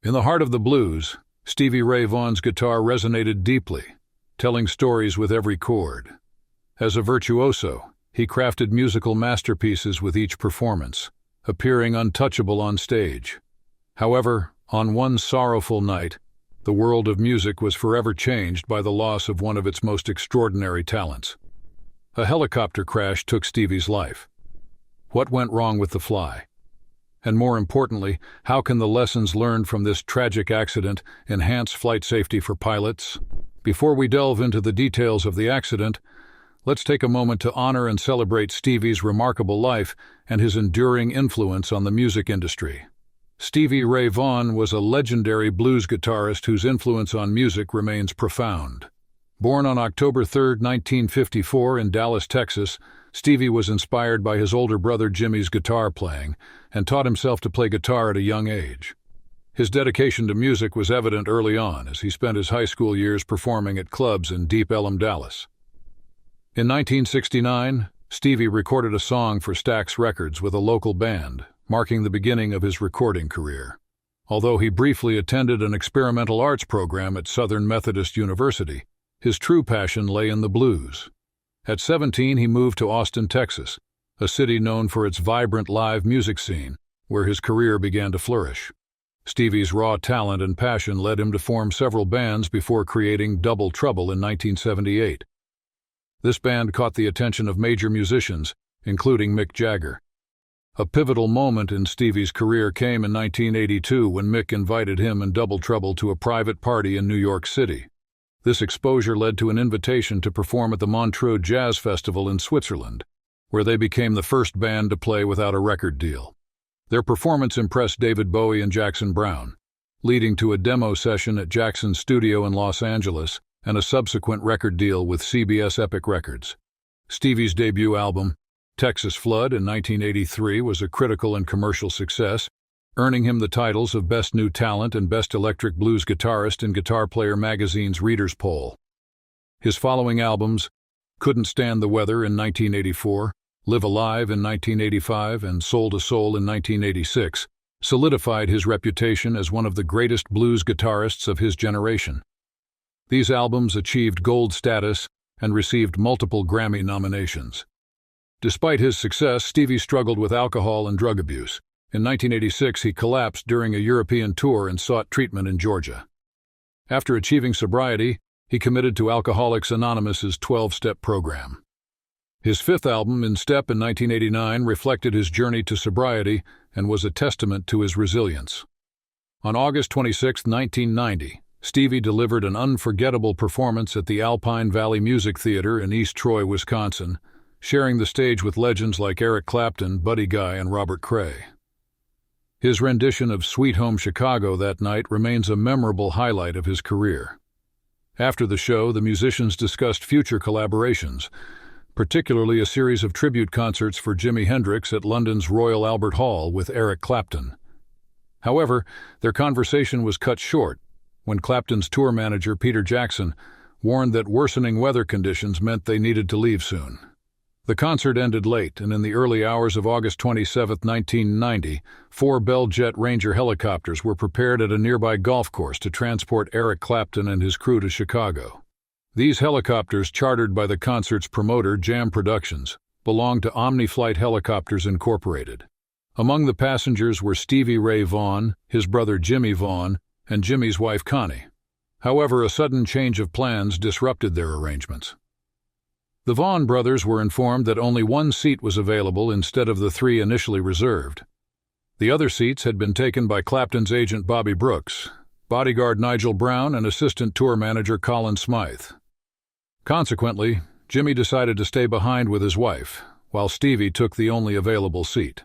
In the heart of the blues, Stevie Ray Vaughan's guitar resonated deeply, telling stories with every chord. As a virtuoso, he crafted musical masterpieces with each performance, appearing untouchable on stage. However, on one sorrowful night, the world of music was forever changed by the loss of one of its most extraordinary talents. A helicopter crash took Stevie's life. What went wrong with the fly? And more importantly, how can the lessons learned from this tragic accident enhance flight safety for pilots? Before we delve into the details of the accident, let's take a moment to honor and celebrate Stevie's remarkable life and his enduring influence on the music industry. Stevie Ray Vaughan was a legendary blues guitarist whose influence on music remains profound. Born on October 3, 1954 in Dallas, Texas, Stevie was inspired by his older brother Jimmy's guitar playing and taught himself to play guitar at a young age. His dedication to music was evident early on as he spent his high school years performing at clubs in Deep Ellum, Dallas. In 1969, Stevie recorded a song for Stax Records with a local band, marking the beginning of his recording career. Although he briefly attended an experimental arts program at Southern Methodist University, his true passion lay in the blues. At 17, he moved to Austin, Texas, a city known for its vibrant live music scene, where his career began to flourish. Stevie's raw talent and passion led him to form several bands before creating Double Trouble in 1978. This band caught the attention of major musicians, including Mick Jagger. A pivotal moment in Stevie's career came in 1982 when Mick invited him and Double Trouble to a private party in New York City. This exposure led to an invitation to perform at the Montreux Jazz Festival in Switzerland, where they became the first band to play without a record deal. Their performance impressed David Bowie and Jackson Browne, leading to a demo session at Jackson's studio in Los Angeles and a subsequent record deal with CBS Epic Records. Stevie's debut album, Texas Flood, in 1983 was a critical and commercial success, earning him the titles of Best New Talent and Best Electric Blues Guitarist in Guitar Player magazine's Readers' Poll. His following albums, Couldn't Stand the Weather in 1984, Live Alive in 1985, and Soul to Soul in 1986, solidified his reputation as one of the greatest blues guitarists of his generation. These albums achieved gold status and received multiple Grammy nominations. Despite his success, Stevie struggled with alcohol and drug abuse. In 1986, he collapsed during a European tour and sought treatment in Georgia. After achieving sobriety, he committed to Alcoholics Anonymous's 12-step program. His fifth album, In Step, in 1989, reflected his journey to sobriety and was a testament to his resilience. On August 26, 1990, Stevie delivered an unforgettable performance at the Alpine Valley Music Theater in East Troy, Wisconsin, sharing the stage with legends like Eric Clapton, Buddy Guy, and Robert Cray. His rendition of Sweet Home Chicago that night remains a memorable highlight of his career. After the show, the musicians discussed future collaborations, particularly a series of tribute concerts for Jimi Hendrix at London's Royal Albert Hall with Eric Clapton. However, their conversation was cut short when Clapton's tour manager, Peter Jackson, warned that worsening weather conditions meant they needed to leave soon. The concert ended late, and in the early hours of August 27, 1990, 4 Bell Jet Ranger helicopters were prepared at a nearby golf course to transport Eric Clapton and his crew to Chicago. These helicopters, chartered by the concert's promoter, Jam Productions, belonged to Omni-Flight Helicopters Incorporated. Among the passengers were Stevie Ray Vaughan, his brother Jimmy Vaughan, and Jimmy's wife Connie. However, a sudden change of plans disrupted their arrangements. The Vaughan brothers were informed that only one seat was available instead of the 3 initially reserved. The other seats had been taken by Clapton's agent Bobby Brooks, bodyguard Nigel Brown, and assistant tour manager Colin Smythe. Consequently, Jimmy decided to stay behind with his wife, while Stevie took the only available seat.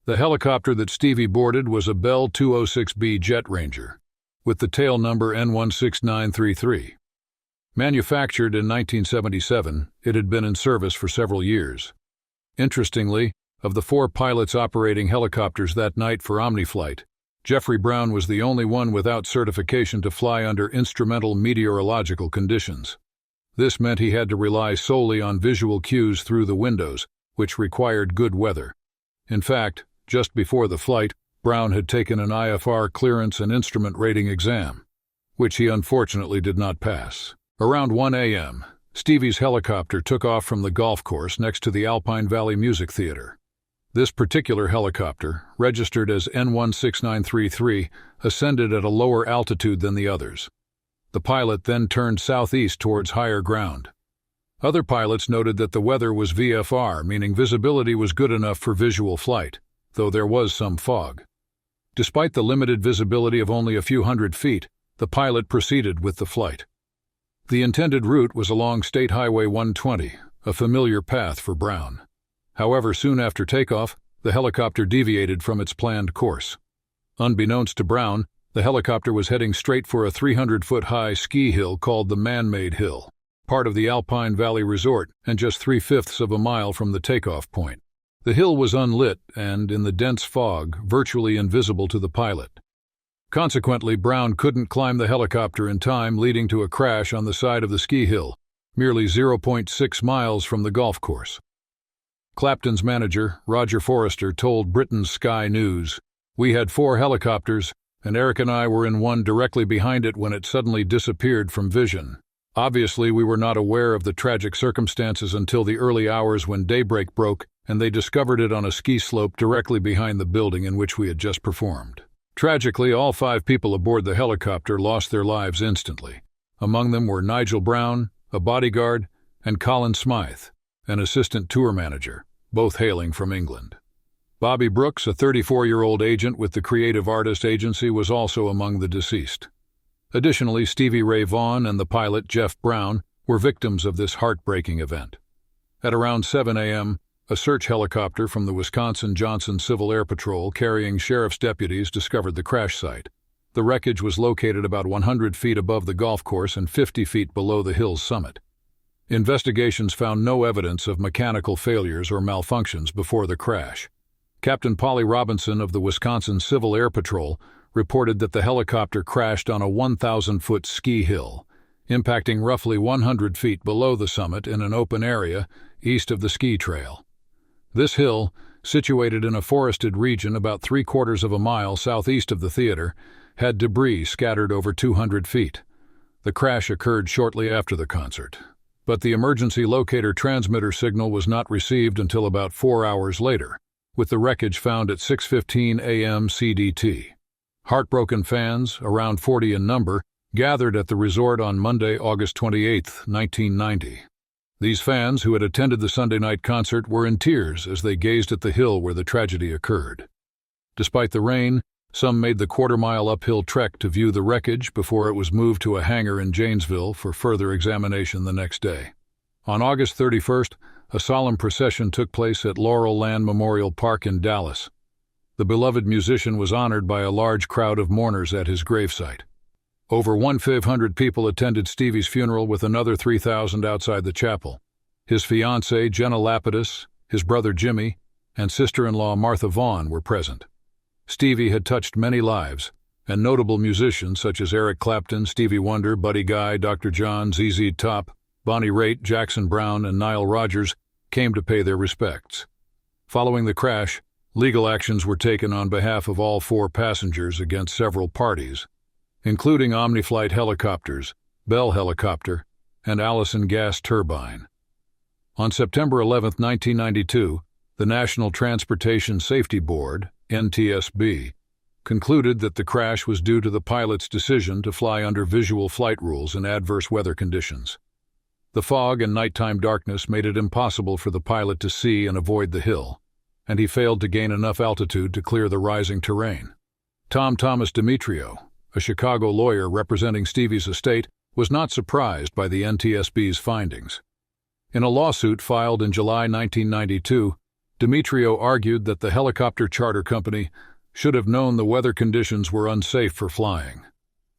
The helicopter that Stevie boarded was a Bell 206B Jet Ranger, with the tail number N16933. Manufactured in 1977, it had been in service for several years. Interestingly, of the 4 pilots operating helicopters that night for Omni-Flight, Jeffrey Brown was the only one without certification to fly under instrumental meteorological conditions. This meant he had to rely solely on visual cues through the windows, which required good weather. In fact, just before the flight, Brown had taken an IFR clearance and instrument rating exam, which he unfortunately did not pass. Around 1 a.m., Stevie's helicopter took off from the golf course next to the Alpine Valley Music Theater. This particular helicopter, registered as N16933, ascended at a lower altitude than the others. The pilot then turned southeast towards higher ground. Other pilots noted that the weather was VFR, meaning visibility was good enough for visual flight, though there was some fog. Despite the limited visibility of only a few hundred feet, the pilot proceeded with the flight. The intended route was along State Highway 120, a familiar path for Brown. However, soon after takeoff, the helicopter deviated from its planned course. Unbeknownst to Brown, the helicopter was heading straight for a 300-foot-high ski hill called the Man-Made Hill, part of the Alpine Valley Resort and just 3/5 of a mile from the takeoff point. The hill was unlit and, in the dense fog, virtually invisible to the pilot. Consequently, Brown couldn't climb the helicopter in time, leading to a crash on the side of the ski hill, merely 0.6 miles from the golf course. Clapton's manager, Roger Forrester, told Britain's Sky News, "We had 4 helicopters, and Eric and I were in one directly behind it when it suddenly disappeared from vision. Obviously, we were not aware of the tragic circumstances until the early hours when daybreak broke, and they discovered it on a ski slope directly behind the building in which we had just performed." Tragically, all 5 people aboard the helicopter lost their lives instantly. Among them were Nigel Brown, a bodyguard, and Colin Smythe, an assistant tour manager, both hailing from England. Bobby Brooks, a 34-year-old agent with the Creative Artist Agency, was also among the deceased. Additionally, Stevie Ray Vaughan and the pilot, Jeff Brown, were victims of this heartbreaking event. At around 7 a.m., a search helicopter from the Wisconsin-Johnson Civil Air Patrol carrying sheriff's deputies discovered the crash site. The wreckage was located about 100 feet above the golf course and 50 feet below the hill's summit. Investigations found no evidence of mechanical failures or malfunctions before the crash. Captain Polly Robinson of the Wisconsin Civil Air Patrol reported that the helicopter crashed on a 1,000-foot ski hill, impacting roughly 100 feet below the summit in an open area east of the ski trail. This hill, situated in a forested region about 3/4 of a mile southeast of the theater, had debris scattered over 200 feet. The crash occurred shortly after the concert, but the emergency locator transmitter signal was not received until about 4 hours later, with the wreckage found at 6:15 a.m. CDT. Heartbroken fans, around 40 in number, gathered at the resort on Monday, August 28, 1990. These fans, who had attended the Sunday night concert, were in tears as they gazed at the hill where the tragedy occurred. Despite the rain, some made the quarter-mile uphill trek to view the wreckage before it was moved to a hangar in Janesville for further examination the next day. On August 31st, a solemn procession took place at Laurel Land Memorial Park in Dallas. The beloved musician was honored by a large crowd of mourners at his gravesite. Over 1,500 people attended Stevie's funeral, with another 3,000 outside the chapel. His fiancée, Jenna Lapidus, his brother Jimmy, and sister-in-law Martha Vaughan were present. Stevie had touched many lives, and notable musicians such as Eric Clapton, Stevie Wonder, Buddy Guy, Dr. John, ZZ Top, Bonnie Raitt, Jackson Browne, and Nile Rodgers came to pay their respects. Following the crash, legal actions were taken on behalf of all 4 passengers against several parties, including Omniflight Helicopters, Bell Helicopter, and Allison Gas Turbine. On September 11, 1992, the National Transportation Safety Board, NTSB, concluded that the crash was due to the pilot's decision to fly under visual flight rules in adverse weather conditions. The fog and nighttime darkness made it impossible for the pilot to see and avoid the hill, and he failed to gain enough altitude to clear the rising terrain. Tom Thomas Demetrio, a Chicago lawyer representing Stevie's estate, was not surprised by the NTSB's findings. In a lawsuit filed in July 1992, Demetrio argued that the helicopter charter company should have known the weather conditions were unsafe for flying.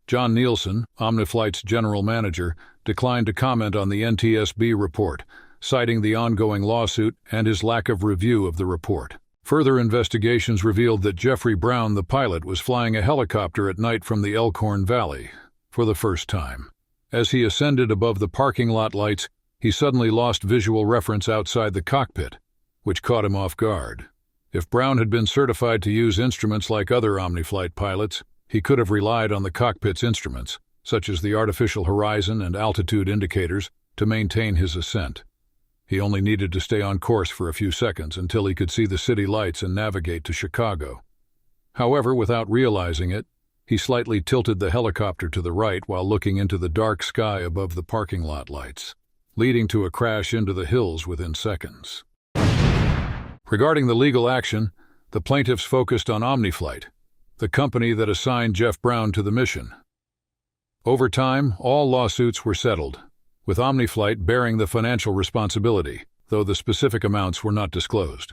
John Nielsen, Omniflight's general manager, declined to comment on the NTSB report, citing the ongoing lawsuit and his lack of review of the report. Further investigations revealed that Jeffrey Brown, the pilot, was flying a helicopter at night from the Elkhorn Valley for the first time. As he ascended above the parking lot lights, he suddenly lost visual reference outside the cockpit, which caught him off guard. If Brown had been certified to use instruments like other Omniflight pilots, he could have relied on the cockpit's instruments, such as the artificial horizon and altitude indicators, to maintain his ascent. He only needed to stay on course for a few seconds until he could see the city lights and navigate to Chicago. However, without realizing it, he slightly tilted the helicopter to the right while looking into the dark sky above the parking lot lights, leading to a crash into the hills within seconds. Regarding the legal action, the plaintiffs focused on Omniflight, the company that assigned Jeff Brown to the mission. Over time, all lawsuits were settled, with Omniflight bearing the financial responsibility, though the specific amounts were not disclosed.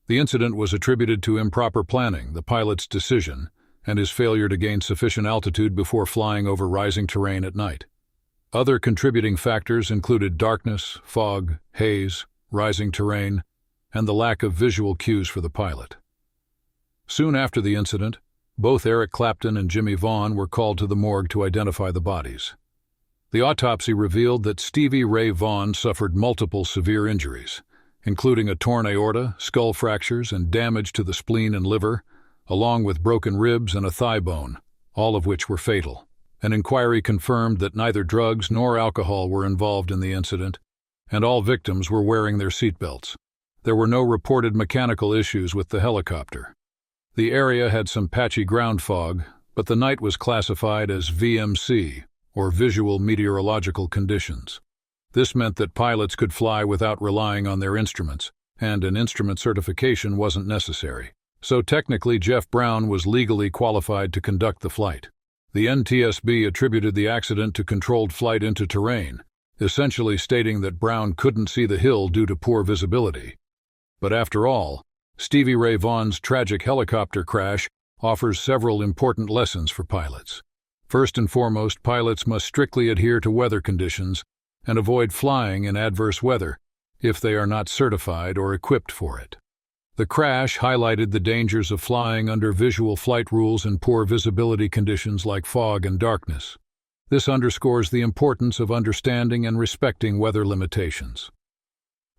The incident was attributed to improper planning, the pilot's decision, and his failure to gain sufficient altitude before flying over rising terrain at night. Other contributing factors included darkness, fog, haze, rising terrain, and the lack of visual cues for the pilot. Soon after the incident, both Eric Clapton and Jimmy Vaughan were called to the morgue to identify the bodies. The autopsy revealed that Stevie Ray Vaughan suffered multiple severe injuries, including a torn aorta, skull fractures, and damage to the spleen and liver, along with broken ribs and a thigh bone, all of which were fatal. An inquiry confirmed that neither drugs nor alcohol were involved in the incident, and all victims were wearing their seatbelts. There were no reported mechanical issues with the helicopter. The area had some patchy ground fog, but the night was classified as VMC, or Visual Meteorological Conditions. This meant that pilots could fly without relying on their instruments, and an instrument certification wasn't necessary. So technically, Jeff Brown was legally qualified to conduct the flight. The NTSB attributed the accident to controlled flight into terrain, essentially stating that Brown couldn't see the hill due to poor visibility. But after all, Stevie Ray Vaughan's tragic helicopter crash offers several important lessons for pilots. First and foremost, pilots must strictly adhere to weather conditions and avoid flying in adverse weather if they are not certified or equipped for it. The crash highlighted the dangers of flying under visual flight rules in poor visibility conditions like fog and darkness. This underscores the importance of understanding and respecting weather limitations.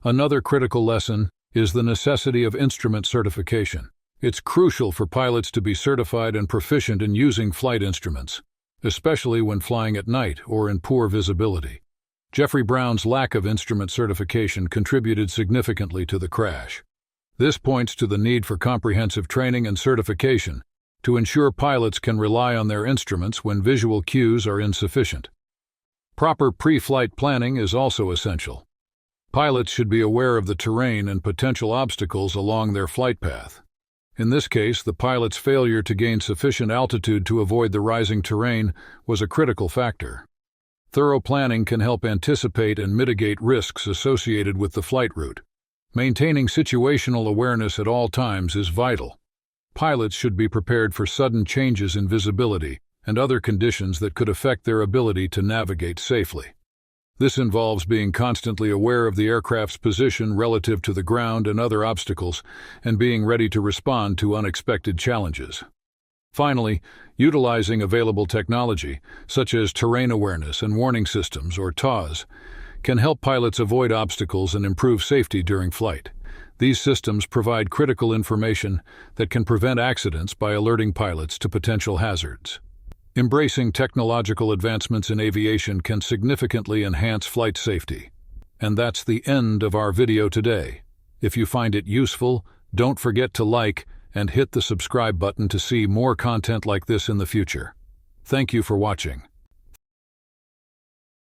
Another critical lesson is the necessity of instrument certification. It's crucial for pilots to be certified and proficient in using flight instruments, especially when flying at night or in poor visibility. Jeffrey Brown's lack of instrument certification contributed significantly to the crash. This points to the need for comprehensive training and certification to ensure pilots can rely on their instruments when visual cues are insufficient. Proper pre-flight planning is also essential. Pilots should be aware of the terrain and potential obstacles along their flight path. In this case, the pilot's failure to gain sufficient altitude to avoid the rising terrain was a critical factor. Thorough planning can help anticipate and mitigate risks associated with the flight route. Maintaining situational awareness at all times is vital. Pilots should be prepared for sudden changes in visibility and other conditions that could affect their ability to navigate safely. This involves being constantly aware of the aircraft's position relative to the ground and other obstacles, and being ready to respond to unexpected challenges. Finally, utilizing available technology, such as terrain awareness and warning systems, or TAWS, can help pilots avoid obstacles and improve safety during flight. These systems provide critical information that can prevent accidents by alerting pilots to potential hazards. Embracing technological advancements in aviation can significantly enhance flight safety. And that's the end of our video today. If you find it useful, don't forget to like and hit the subscribe button to see more content like this in the future. Thank you for watching.